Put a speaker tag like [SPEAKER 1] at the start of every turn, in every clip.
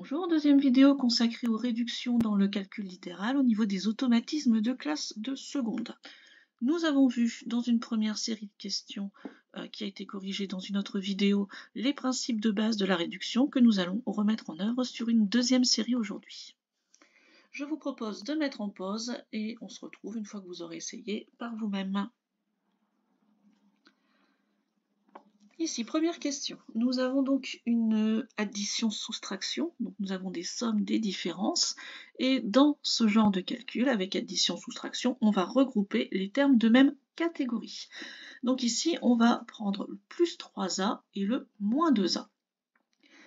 [SPEAKER 1] Bonjour, deuxième vidéo consacrée aux réductions dans le calcul littéral au niveau des automatismes de classe de seconde. Nous avons vu dans une première série de questions qui a été corrigée dans une autre vidéo les principes de base de la réduction que nous allons remettre en œuvre sur une deuxième série aujourd'hui. Je vous propose de mettre en pause et on se retrouve une fois que vous aurez essayé par vous-même. Ici, première question. Nous avons donc une addition-soustraction. Donc nous avons des sommes, des différences. Et dans ce genre de calcul, avec addition-soustraction, on va regrouper les termes de même catégorie. Donc ici, on va prendre le plus 3a et le moins 2a.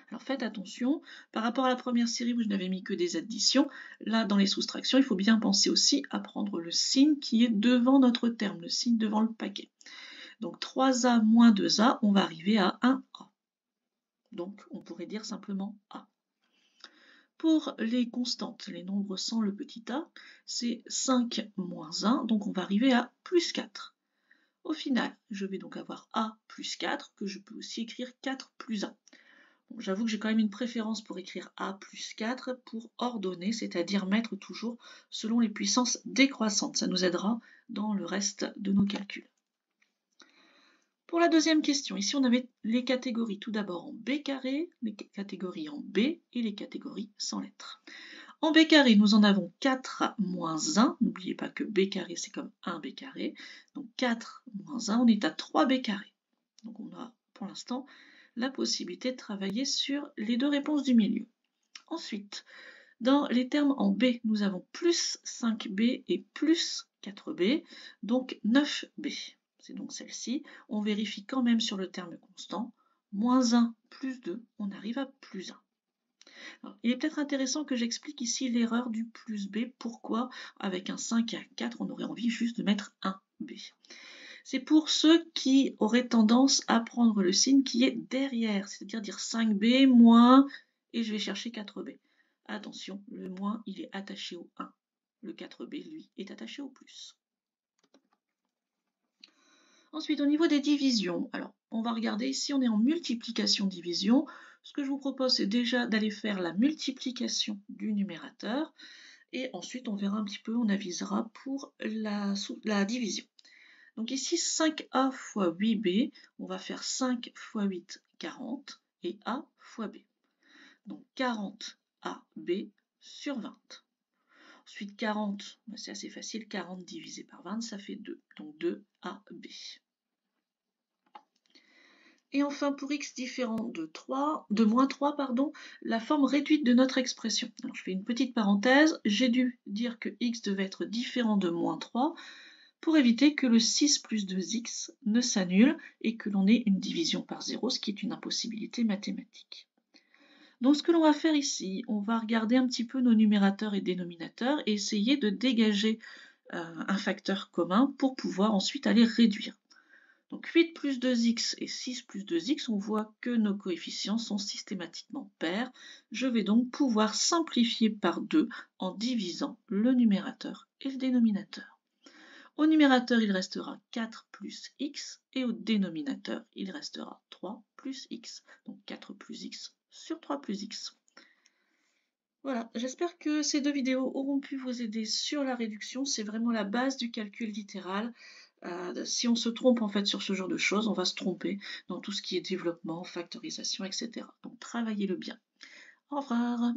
[SPEAKER 1] Alors faites attention, par rapport à la première série où je n'avais mis que des additions, là dans les soustractions, il faut bien penser aussi à prendre le signe qui est devant notre terme, le signe devant le paquet. Donc 3a moins 2a, on va arriver à 1a. Donc on pourrait dire simplement a. Pour les constantes, les nombres sans le petit a, c'est 5 moins 1, donc on va arriver à plus 4. Au final, je vais donc avoir a plus 4, que je peux aussi écrire 4 plus 1. Bon, j'avoue que j'ai quand même une préférence pour écrire a plus 4 pour ordonner, c'est-à-dire mettre toujours selon les puissances décroissantes. Ça nous aidera dans le reste de nos calculs. Pour la deuxième question, ici on avait les catégories tout d'abord en B carré, les catégories en B et les catégories sans lettres. En B carré, nous en avons 4 moins 1, n'oubliez pas que B carré c'est comme 1B carré, donc 4 moins 1, on est à 3B carré. Donc on a pour l'instant la possibilité de travailler sur les deux réponses du milieu. Ensuite, dans les termes en B, nous avons plus 5B et plus 4B, donc 9B. C'est donc celle-ci. On vérifie quand même sur le terme constant. Moins 1 plus 2, on arrive à plus 1. Alors, il est peut-être intéressant que j'explique ici l'erreur du plus B. Pourquoi, avec un 5 et un 4, on aurait envie juste de mettre 1B. C'est pour ceux qui auraient tendance à prendre le signe qui est derrière, c'est-à-dire dire 5B moins, et je vais chercher 4B. Attention, le moins, il est attaché au 1. Le 4B, lui, est attaché au plus. Ensuite, au niveau des divisions, alors on va regarder ici, on est en multiplication-division. Ce que je vous propose, c'est déjà d'aller faire la multiplication du numérateur. Et ensuite, on verra un petit peu, on avisera pour la division. Donc ici, 5a fois 8b, on va faire 5 fois 8, 40, et a fois b. Donc 40ab sur 20. Ensuite, 40, c'est assez facile, 40 divisé par 20, ça fait 2. Donc 2ab. Et enfin, pour x différent de moins 3, la forme réduite de notre expression. Alors, je fais une petite parenthèse, j'ai dû dire que x devait être différent de moins 3 pour éviter que le 6 plus 2x ne s'annule et que l'on ait une division par 0, ce qui est une impossibilité mathématique. Donc ce que l'on va faire ici, on va regarder un petit peu nos numérateurs et dénominateurs et essayer de dégager un facteur commun pour pouvoir ensuite aller réduire. Donc 8 plus 2x et 6 plus 2x, on voit que nos coefficients sont systématiquement pairs. Je vais donc pouvoir simplifier par 2 en divisant le numérateur et le dénominateur. Au numérateur, il restera 4 plus x et au dénominateur, il restera 3 plus x. Donc 4 plus x sur 3 plus x. Voilà, j'espère que ces deux vidéos auront pu vous aider sur la réduction. C'est vraiment la base du calcul littéral. Si on se trompe en fait sur ce genre de choses, on va se tromper dans tout ce qui est développement, factorisation, etc. Donc travaillez-le bien. Au revoir.